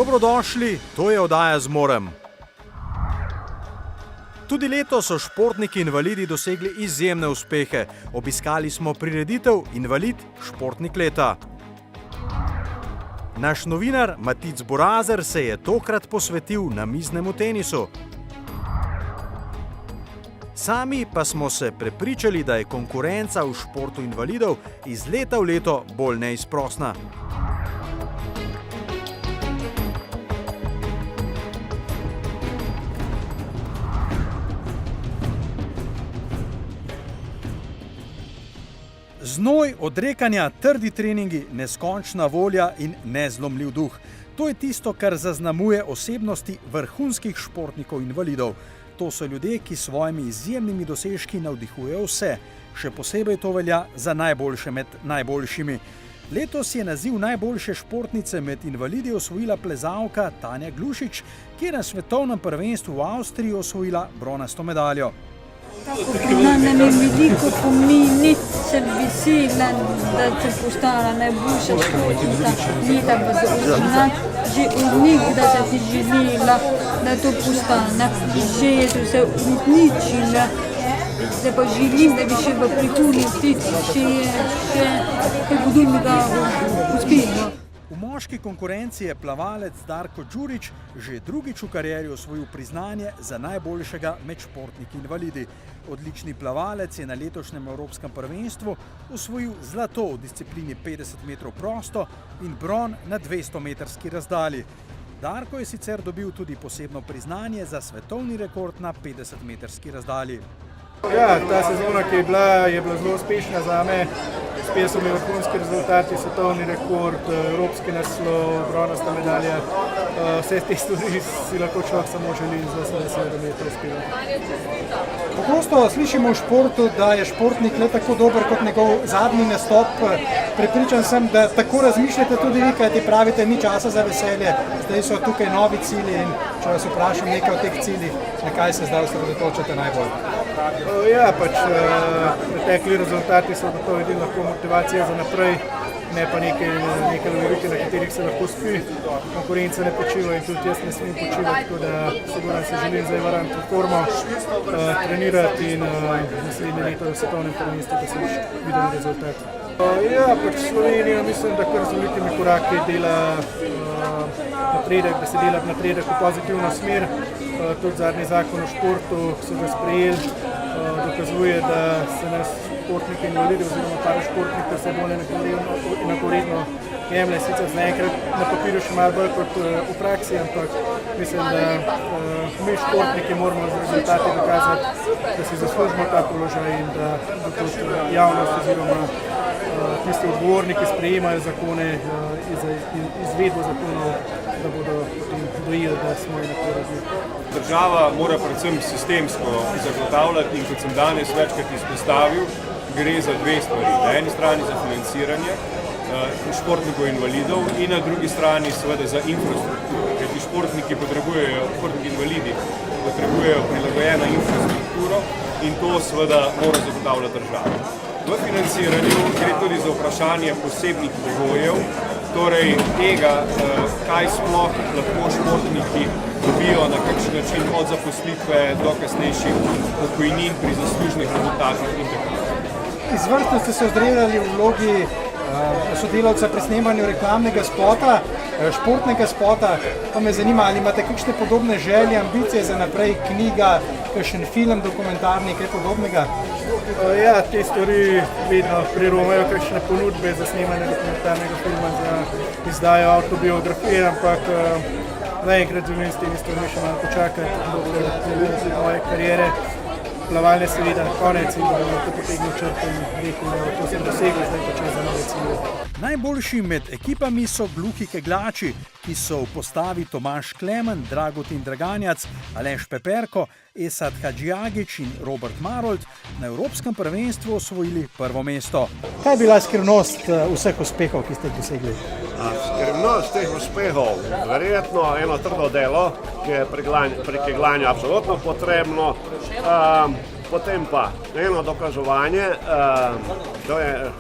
Dobrodošli, to je oddaja Zmorem. Tudi letos so športniki invalidi dosegli izjemne uspehe. Obiskali smo prireditev Invalid športnik leta. Naš novinar Matic Borazer se je tokrat posvetil namiznemu tenisu. Sami pa smo se prepričali, da je konkurenca v športu invalidov iz leta v leto bolj neizprosna. Znoj, odrekanja, trdi treningi, neskončna volja in nezlomljiv duh. To je tisto, kar zaznamuje osebnosti vrhunskih športnikov invalidov. To so ljudje, ki s svojimi izjemnimi dosežki navdihujejo vse. Še posebej to velja za najboljše med najboljšimi. Letos je naziv najboljše športnice med invalidi osvojila plezalka Tanja Glušič, ki je na svetovnem prvenstvu v Avstriji osvojila bronasto medaljo. Na me veliko pomeni, sem vesela, da sem postala najboljša športnica leta 2018. Že od njih, da sem si želela, da to postane. Že je to se uresničila. Zdaj pa želim, da bi še v prihodnosti še podobnega uspela. V moški konkurenci je plavalec Darko Đurić že drugič v karieri osvojil priznanje za najboljšega med športniki invalidi. Odlični plavalec je na letošnjem evropskem prvenstvu osvojil zlato v disciplini 50 metrov prosto in bron na 200-metrski razdalji. Darko je sicer dobil tudi posebno priznanje za svetovni rekord na 50-metrski razdalji. Ja, ta sezona, ki je bila zelo uspešna zame. Spet so mi vrhunski rezultati, svetovni rekord, evropski naslov, bronasta medalja. Vse te stvari si lahko človek samo želi in zelo sem vesel, da mi je to uspelo. Pogosto slišimo v športu, da je športnik le tako dober kot njegov zadnji nastop. Prepričan sem, da tako razmišljate tudi vi, kajti pravite, ni časa za veselje. Zdaj so tukaj novi cilji in če vas vprašam nekaj o teh ciljih, na kaj se zdaj osredotočate najbolj? Ja, pretekli rezultati so gotovo edina lahko motivacija za naprej, ne pa neke lovorike, na katerih se lahko spi. Konkurenca ne počiva in tudi jaz ne smem počivati, tako da sigurno se želim zdaj varati v formo, trenirati in naslednje leto v svetovnem prvenstvu, da se videli rezultat. Ja, Slovenija mislim, da kar z velikimi koraki dela napredek, da se dela napredek v pozitivno smer. Tudi zadnji zakon o športu so ga sprejeli, dokazuje, da se nas športniki invalidi oziroma parašportniki vse bolj enakovredno jemlje. Sicer zaenkrat na papirju še malo bolj kot v praksi, ampak mislim, da mi športniki moramo z rezultati dokazati, da si zaslužimo ta položaj in da tudi javnost oziroma tisti odgovorni, ki sprejemajo zakone in izvedbo zakonov, da bodo potem dojili, da smo enakovredni. Država mora predvsem sistemsko zagotavljati in kot sem danes večkrat izpostavil, gre za dve stvari. Na eni strani za financiranje športnikov invalidov in na drugi strani seveda za infrastrukturo. Ker športniki invalidi potrebujejo prilagojeno infrastrukturo in to seveda mora zagotavljati država. V financiranju gre tudi za vprašanje posebnih pogojev, torej tega, kaj sploh lahko športniki dobijo na kakšen način od zaposlitve do kasnejših pokojnin pri zaslužnih rezultatih in tako naprej. Izvrstno ste se odrejali v vlogi sodelavca pri snemanju reklamnega spota, športnega spota. Pa me zanima, ali imate kakšne podobne želje, ambicije za naprej, knjiga, kakšen film, dokumentarni, kaj podobnega? Ja, te stvari vedno priromajo kakšne ponudbe za snemanje dokumentarnega filma, za izdajo avtobiografije, ampak zaenkrat želim s temi stvarmi še malo počakati, do moje kariere plavalne seveda konec in da bomo lahko potegnili črto in rekel, da to sem dosegel, zdaj pa čas za nove cilje. Najboljši med ekipami so gluhi kegljači, ki so v postavi Tomaž Klemen, Dragutin Draganjac, Aleš Peperko, Esad Hadžijagić in Robert Marolt na evropskem prvenstvu osvojili prvo mesto. Kaj je bila skrivnost vseh uspehov, ki ste jih dosegli? Skrivnost teh uspehov, verjetno eno trdo delo, ki je pri kegljanju absolutno potrebno, potem pa eno dokazovanje, to je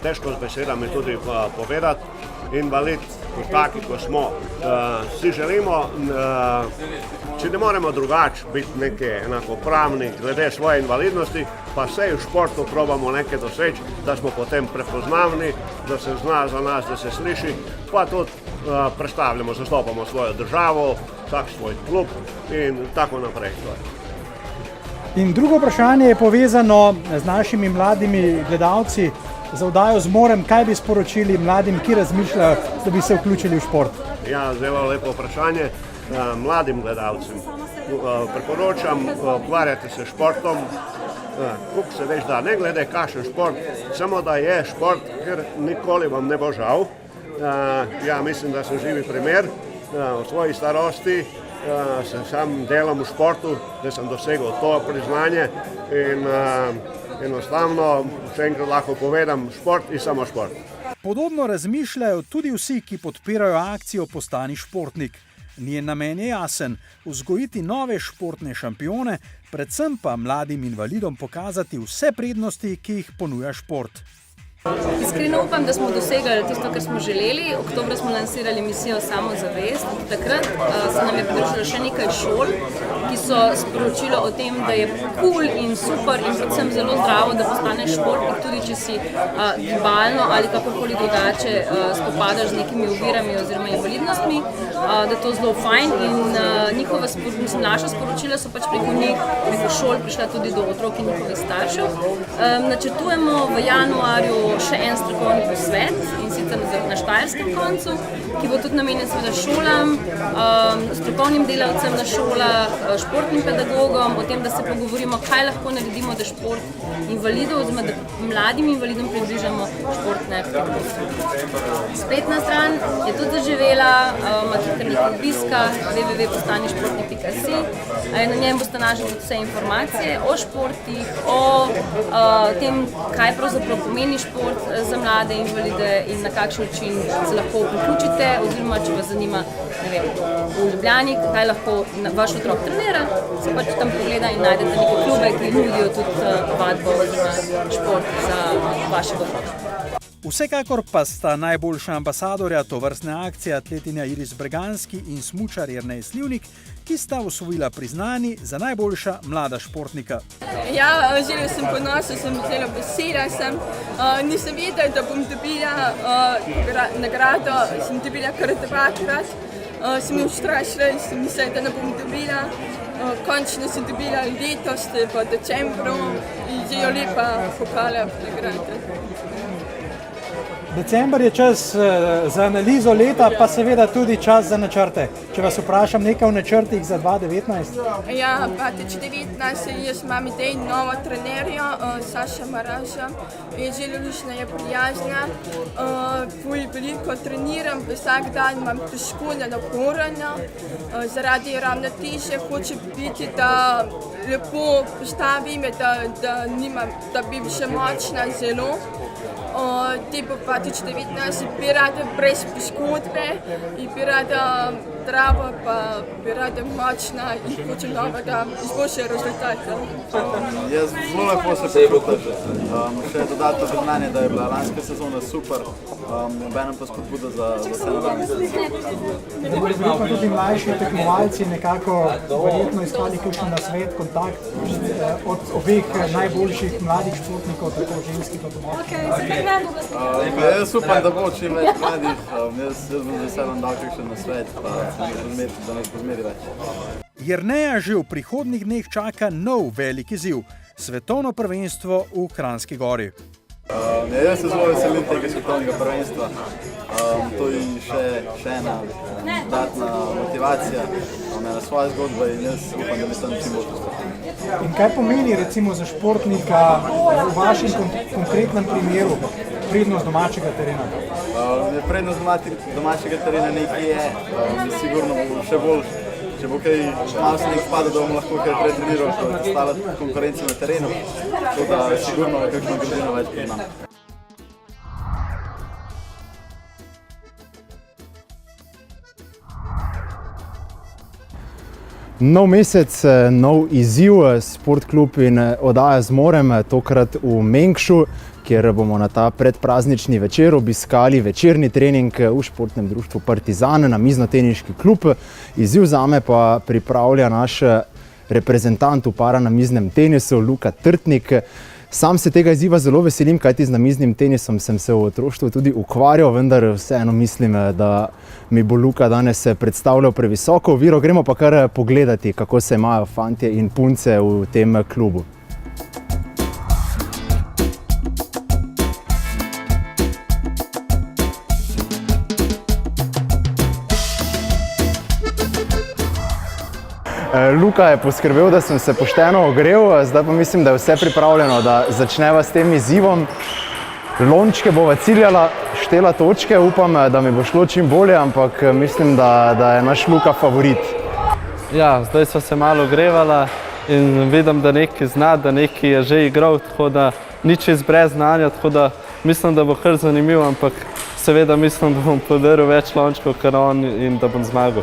težko z besedami tudi povedati, invalid, taki, kot smo, si želimo, če ne moremo drugače biti neki enakopravni glede svoje invalidnosti, pa vse v športu probamo nekaj doseči, da smo potem prepoznavni, da se zna za nas, da se sliši, pa tudi predstavljamo, zastopamo svojo državo, vsak svoj klub in tako naprej. In drugo vprašanje je povezano z našimi mladimi gledalci. Za oddajo Zmorem, kaj bi sporočili mladim, ki razmišljajo, da bi se vključili v šport? Ja, zelo lepo vprašanje. Mladim gledalcem priporočam, ukvarjati se športom, koliko se veš da, ne glede kakšen šport, samo da je šport, ker nikoli vam ne bo žal. Ja, mislim, da sem živi primer v svoji starosti. Sam delam v športu, da sem dosegel to priznanje in enostavno, še enkrat lahko povedam, šport in samo šport. Podobno razmišljajo tudi vsi, ki podpirajo akcijo Postani športnik. Njen namen je jasen: vzgojiti nove športne šampione, predvsem pa mladim invalidom pokazati vse prednosti, ki jih ponuja šport. Iskreno upam, da smo dosegli tisto, kar smo želeli. Oktobra smo lansirali misijo Samozavest. Takrat se nam je pridružilo še nekaj šol, ki so sporočilo o tem, da je cool in super in predvsem zelo zdravo, da postaneš športnik, tudi če si gibalno ali kakorkoli drugače spopadaš z nekimi ovirami oziroma invalidnostmi, da je to zelo fajn in naša sporočila so pač preko šol prišla tudi do otrok in njihovih staršev. Načrtujemo v januarju še en strokovni posvet, in sicer na štajerskem koncu, ki bo tudi namenjen seveda šolam, strokovnim delavcem na šolah, športnim pedagogom, o tem, da se pogovorimo, kaj lahko naredimo, da šport invalidov oziroma da mladim invalidom približamo športne aktivnosti. Spletna stran je tudi zaživela, ima tudi kar nekaj obiska, www.postanišportnik.si. Na njem boste našli vse informacije o športih, o tem, kaj pravzaprav pomeni šport za mlade invalide in na kakšen način se lahko vključite, oziroma če vas zanima, ne vem, v Ljubljani, kaj lahko vaš otrok trenira, se pač tam pogleda in najdete neke klube, ki nudijo tudi vadbo oziroma šport za vašega otroka. Vsekakor pa sta najboljša ambasadorja tovrstne akcije atletinja Iris Breganski in smučar Jernej Slivnik, ki sta osvojila priznani za najboljša mlada športnika. Ja, zelo sem ponosna, sem zelo vesela. Nisem vedela, da bom dobila nagrado, sem dobila kar dvakrat. Sem ustrašila in sem mislila, da ne bom dobila. Končno sem dobila letos v decembru in zelo lepa pokala nagrade. December je čas za analizo leta, pa seveda tudi čas za načrte. Če vas vprašam nekaj o načrtih za 2019? Ja, 2019 jaz imam idej novo trenerjo, Saša Maraža. Je zelo lušna, je prijazna. Veliko treniram, vsak dan imam težko naporno. Zaradi ravnotežja hočem biti, da lepo postavim, da bi še močna zelo. Te pa 2019 bi rada brez poškodbe in bi rada zdrava, pa bi rada močna in hočem novega izboljšati rezultate. Jaz zelo lepo se počutim. Še dodatno priznanje, da je bila lanska sezona super, obenem pa spodbuda za vse nadaljnje. Veliko tudi mlajši tekmovalci nekako verjetno iskali kakšen nasvet, kontakt od obeh najboljših mladih športnikov, tako ženskih kot moških. Jaz upam, da bo čim več mladih. Jaz bom z veseljem dal kakšen nasvet, pa da nas pozmeri več. Jerneja že v prihodnjih dneh čaka nov velik izziv – svetovno prvenstvo v Kranjski Gori. Jaz se zelo veselim tega svetovnega prvenstva. To je še ena dodatna motivacija, ena svoja zgodba in jaz upam, da mi tam čim bolj uspešen. In kaj pomeni recimo za športnika v vašem konkretnem primeru prednost domačega terena? Prednost domačega terena nekaj je, sigurno bo še boljše. Če bo kaj malo se nek spada, da bomo lahko kaj pretreniral, kot ostala konkurenca na terenu, tako da sigurno kakšno gradino več poznam. Nov mesec, nov izziv, Sportklub in oddaja Zmorem, tokrat v Mengšu, kjer bomo na ta predpraznični večer obiskali večerni trening v športnem društvu Partizan, namiznoteniški klub. Izziv zame pa pripravlja naš reprezentant v paranamiznem tenisu, Luka Trtnik. Sam se tega izziva zelo veselim, kajti z namiznim tenisom sem se v otroštvu tudi ukvarjal, vendar vseeno mislim, da mi bo Luka danes predstavljal previsoko oviro. Gremo pa kar pogledati, kako se imajo fantje in punce v tem klubu. Luka je poskrbel, da sem se pošteno ogrel, zdaj pa mislim, da je vse pripravljeno, da začneva s tem izzivom. Lončke bova ciljala, štela točke, upam, da mi bo šlo čim bolje, ampak mislim, da je naš Luka favorit. Ja, zdaj sva se malo ogrevala in vidim, da nekaj zna, da nekaj je že igral, tako da ni čist brez znanja, tako da mislim, da bo kar zanimivo, ampak seveda mislim, da bom podaril več lončkov kot on in da bom zmagal.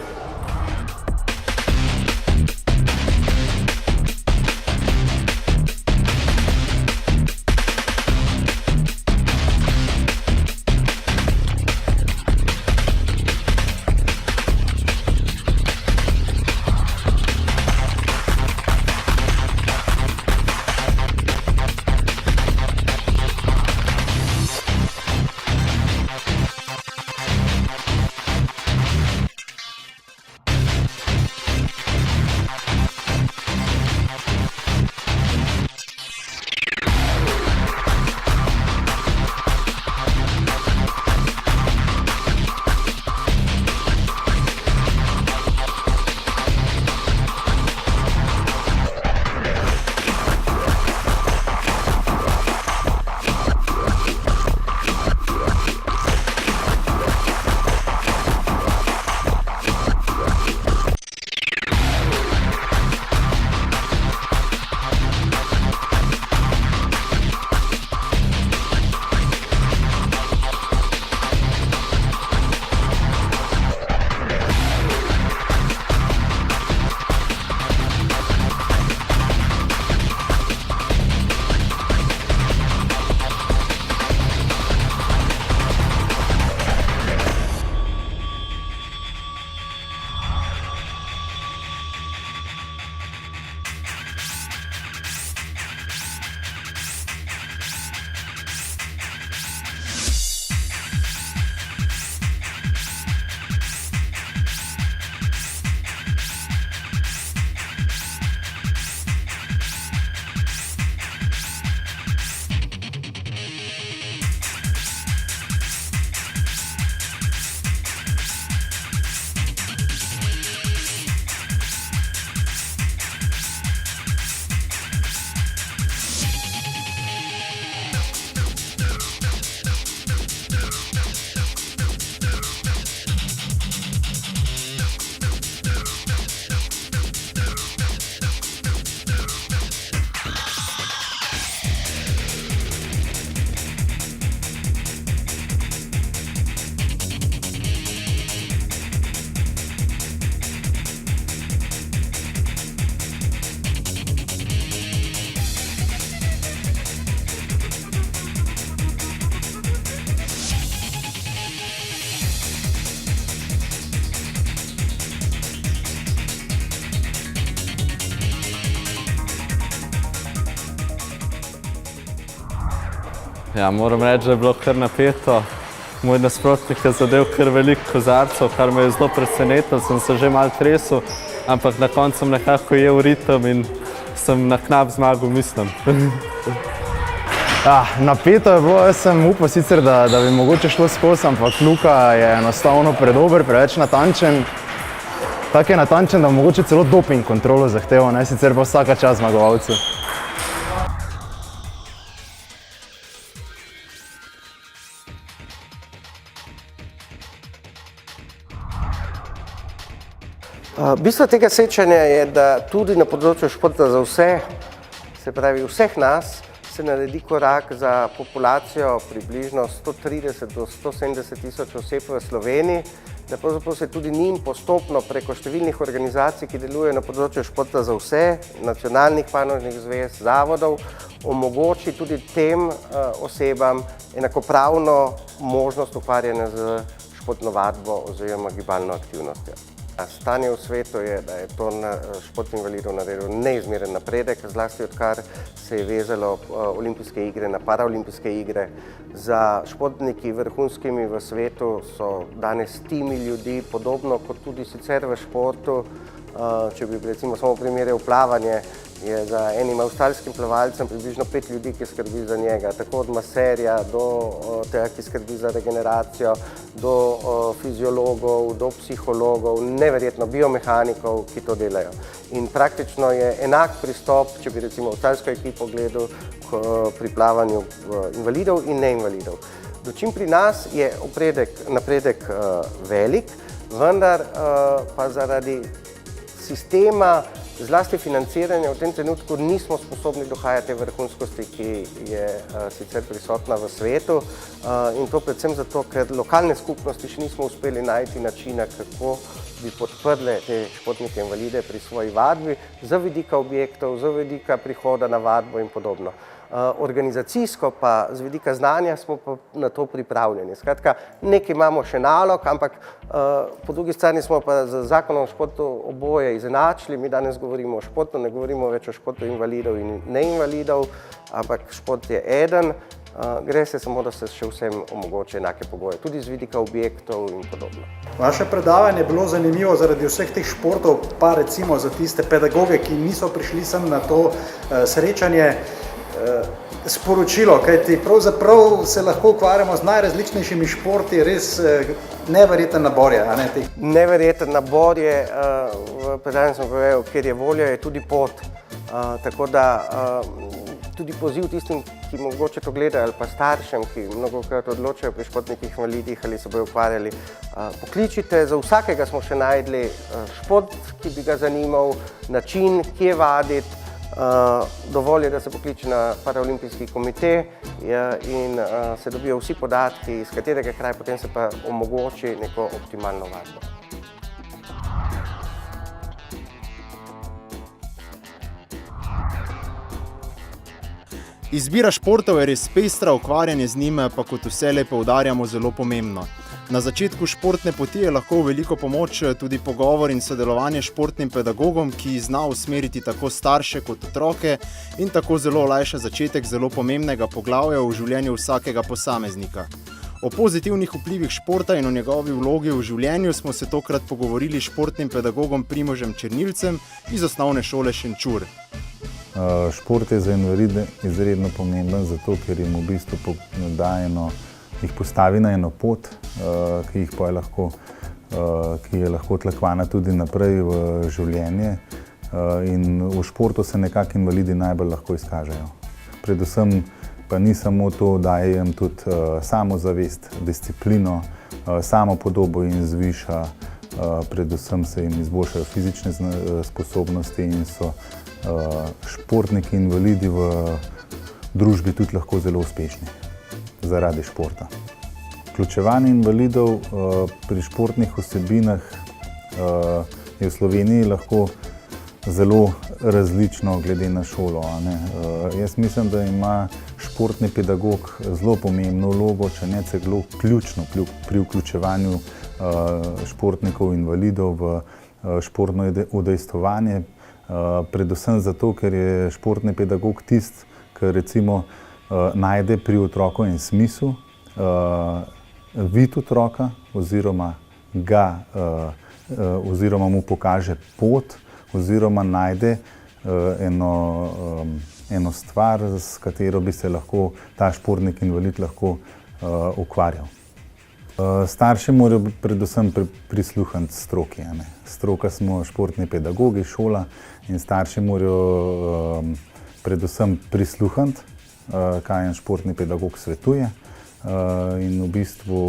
Ja, moram reči, da je bilo kar napeto. Moj nasprotnik je zadev kar veliko kozarcev, kar me je zelo presenetilo, sem se že malo tresel, ampak na koncu sem nekako ujel ritem in sem na knap zmagal, mislim. Napeto je bilo, jaz sem upal sicer, da bi mogoče šlo skozi, ampak Luka je enostavno predober, preveč natančen. Tako je natančen, da mogoče celo doping kontrolo zahteval, ne, sicer pa vsaka čast zmagovalcu. Bistvo tega srečanja je, da tudi na področju športa za vse, se pravi vseh nas, se naredi korak za populacijo približno 130 do 170 tisoč oseb v Sloveniji, da pravzaprav se tudi njim postopno preko številnih organizacij, ki delujejo na področju športa za vse, nacionalnih panožnih zvez, zavodov, omogoči tudi tem osebam enakopravno možnost ukvarjanja z športno vadbo oziroma gibalno aktivnostjo. Stanje v svetu je, da je to šport invalidov naredil neizmeren napredek, zlasti odkar se je vezalo olimpijske igre na paraolimpijske igre. Za športniki vrhunskimi v svetu so danes timi ljudi, podobno kot tudi sicer v športu. Če bi recimo samo primerjal plavanje, je za enim avstralskim plavalcem približno 5 ljudi, ki skrbi za njega, tako od maserja do tega, ki skrbi za regeneracijo, do fiziologov, do psihologov, neverjetno biomehanikov, ki to delajo. In praktično je enak pristop, če bi recimo avstralsko ekipo gledal pri plavanju invalidov in neinvalidov. Dočim pri nas je napredek velik, vendar pa zaradi sistema, zlasti financiranja, v tem trenutku nismo sposobni dohajati vrhunskosti, ki je sicer prisotna v svetu, in to predvsem zato, ker lokalne skupnosti še nismo uspeli najti načina, kako bi podprle te športnike invalide pri svoji vadbi, z vidika objektov, z vidika prihoda na vadbo in podobno. Organizacijsko pa z vidika znanja smo pa na to pripravljeni. Skratka, nekaj imamo še nalog, ampak po drugi strani smo pa z zakonom o športu oboje izenačili. Mi danes govorimo o športu, ne govorimo več o športu invalidov in neinvalidov, ampak šport je eden. Gre se samo, da se še vsem omogoče enake pogoje, tudi z vidika objektov in podobno. Vaše predavanje je bilo zanimivo zaradi vseh teh športov, pa recimo za tiste pedagoge, ki niso prišli sem na to srečanje, sporočilo, kajti pravzaprav se lahko ukvarjamo z najrazličnejšimi športi, res neverjeten nabor je, a ne teh? Neverjeten nabor je, v predavanju sem povedal, kjer je volja, je tudi pot. Tako da tudi poziv tistim, ki mogoče to gledajo, ali pa staršem, ki mnogokrat odločajo pri športnikih invalidih, ali se bojo ukvarjali. Pokličite, za vsakega smo še najdli šport, ki bi ga zanimal, način, kje vaditi. Dovolj je, da se pokliče na paraolimpijski komite in se dobijo vsi podatki, iz katerega kraja, potem se pa omogoči neko optimalno vadbo. Izbira športov je res pestra, ukvarjanje z njim pa kot vselej poudarjamo zelo pomembno. Na začetku športne poti je lahko v veliko pomoč tudi pogovor in sodelovanje s športnim pedagogom, ki zna usmeriti tako starše kot otroke in tako zelo olajša začetek zelo pomembnega poglavja v življenju vsakega posameznika. O pozitivnih vplivih športa in o njegovi vlogi v življenju smo se tokrat pogovorili s športnim pedagogom Primožem Černilcem iz osnovne šole Šenčur. Šport je za invalide izredno pomemben, zato ker jim v bistvu jih postavi na eno pot, ki je lahko tlakvana tudi naprej v življenje, in v športu se nekako invalidi najbolj lahko izkažejo. Predvsem pa ni samo to, daje jim tudi samozavest, disciplino, samopodobo in zviša, predvsem se jim izboljšajo fizične sposobnosti in so športniki invalidi v družbi tudi lahko zelo uspešni zaradi športa. Vključevanje invalidov pri športnih vsebinah je v Sloveniji lahko zelo različno glede na šolo. Jaz mislim, da ima športni pedagog zelo pomembno vlogo, če ne celo ključno pri vključevanju športnikov invalidov v športno udejstvovanje. Predvsem zato, ker je športni pedagog tisti, ki recimo najde pri otroku en smisel, vid otroka oziroma mu pokaže pot oziroma najde eno stvar, s katero bi se lahko ta športnik invalid lahko ukvarjal. Starši morajo predvsem prisluhniti stroki. Stroka smo športni pedagogi, šola, in starši morajo predvsem prisluhniti, kaj en športni pedagog svetuje, in v bistvu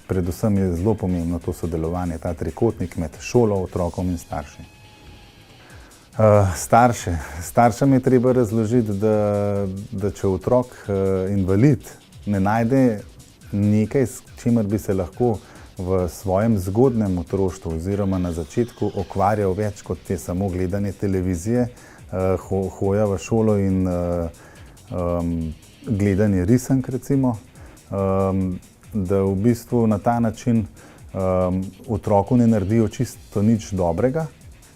predvsem je zelo pomembno to sodelovanje, ta trikotnik med šolo, otrokom in starši. Staršem je treba razložiti, da če otrok invalid ne najde nekaj, s čimer bi se lahko v svojem zgodnem otroštvu oziroma na začetku ukvarjal več kot je samo gledanje televizije, hoja v šolo in gledanje risank recimo, da v bistvu na ta način otroku ne naredijo čisto nič dobrega,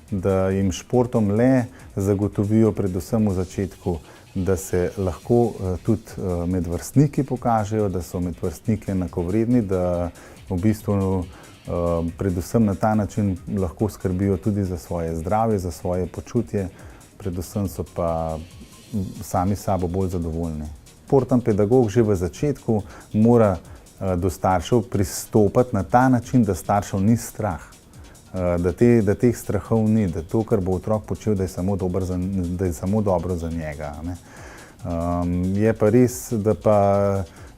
da jim športom le zagotovijo predvsem v začetku, da se lahko tudi med vrstniki pokažejo, da so med vrstniki enakovredni, da v bistvu predvsem na ta način lahko skrbijo tudi za svoje zdravje, za svoje počutje, predvsem so pa sami sabo bolj zadovoljni. Športni pedagog že v začetku mora do staršev pristopati na ta način, da staršev ni strah, da teh strahov ni, da to, kar bo otrok počel, da je samo dobro za njega. Ne. Je pa res,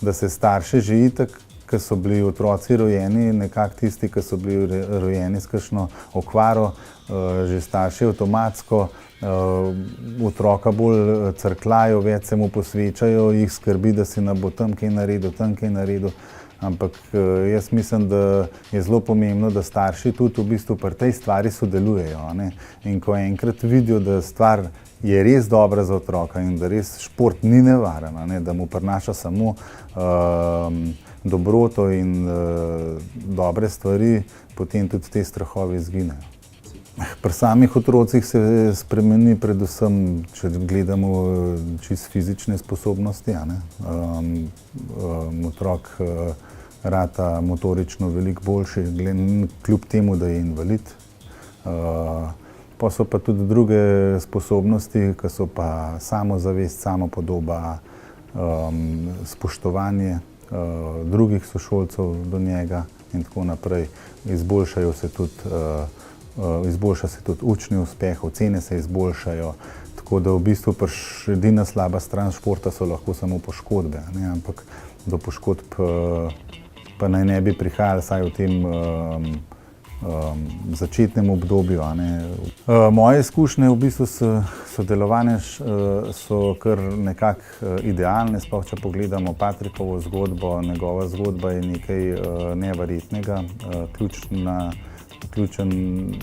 da se starši že itak, ki so bili otroci rojeni, nekako tisti, ki so bili rojeni s kakšno okvaro, že starši avtomatsko otroka bolj crkljajo, več se mu posvečajo, jih skrbi, da si bo tam kaj naredil. Ampak jaz mislim, da je zelo pomembno, da starši tudi v bistvu pri tej stvari sodelujejo. Ne? In ko enkrat vidijo, da stvar je res dobra za otroka in da res šport ni nevaren, ne? Da mu prinaša samo dobroto in dobre stvari, potem tudi te strahovi izginejo. Pri samih otrocih se spremeni predvsem, če gledamo čisto fizične sposobnosti. Otrok rata motorično veliko boljši, kljub temu, da je invalid. Pa so pa tudi druge sposobnosti, ki so pa samozavest, samopodoba, spoštovanje drugih sošolcev do njega in tako naprej. Izboljša se tudi učni uspeh, ocene se izboljšajo, tako da v bistvu edina slaba stran športa so lahko samo poškodbe, ne? Ampak do poškodb pa naj ne bi prihajali vsaj v tem začetnem obdobju. Moje izkušnje v bistvu sodelovanja so kar nekako idealne, sploh če pogledamo Patrikovo zgodbo, njegova zgodba je nekaj neverjetnega, ključen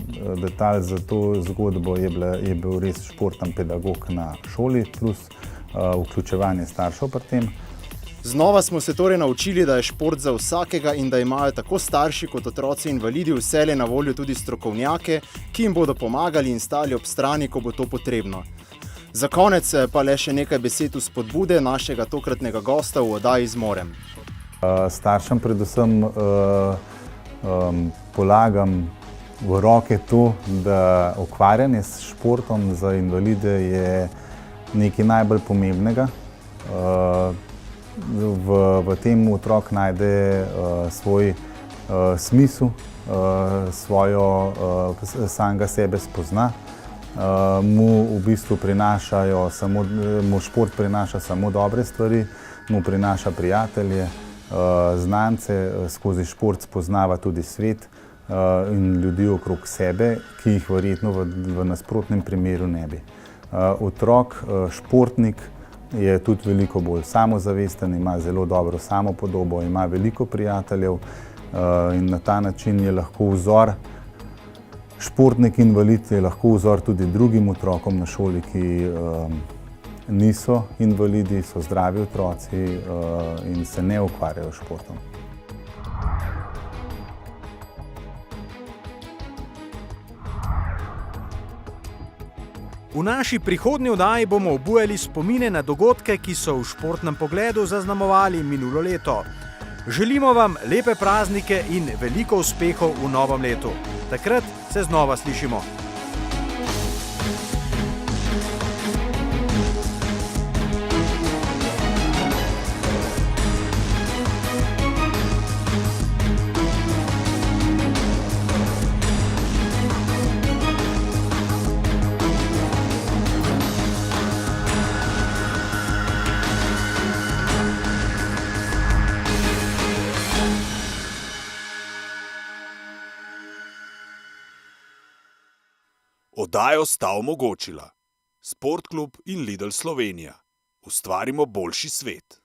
detalj za to zgodbo je bil res športni pedagog na šoli, plus vključevanje staršev pri tem. Znova smo se torej naučili, da je šport za vsakega in da imajo tako starši kot otroci invalidi vselej na voljo tudi strokovnjake, ki jim bodo pomagali in stali ob strani, ko bo to potrebno. Za konec pa le še nekaj besed vzpodbude našega tokratnega gosta v oddaji Z morem. Staršem predvsem polagam v roke to, da ukvarjanje s športom za invalide je nekaj najbolj pomembnega. V tem otrok najde svoj smisel, samega sebe spozna. Mu v bistvu mu šport prinaša samo dobre stvari, mu prinaša prijatelje, znance, skozi šport spoznava tudi svet in ljudi okrog sebe, ki jih verjetno v nasprotnem primeru ne bi. Otrok, športnik je tudi veliko bolj samozavesten, ima zelo dobro samopodobo, ima veliko prijateljev in na ta način je lahko vzor. Športnik invalid je lahko vzor tudi drugim otrokom na šoli, ki niso invalidi, so zdravi otroci in se ne ukvarjajo s športom. V naši prihodnji oddaji bomo obujali spomine na dogodke, ki so v športnem pogledu zaznamovali minulo leto. Želimo vam lepe praznike in veliko uspehov v novem letu. Takrat se znova slišimo. Oddajo sta omogočila Sportklub in Lidl Slovenija. Ustvarimo boljši svet.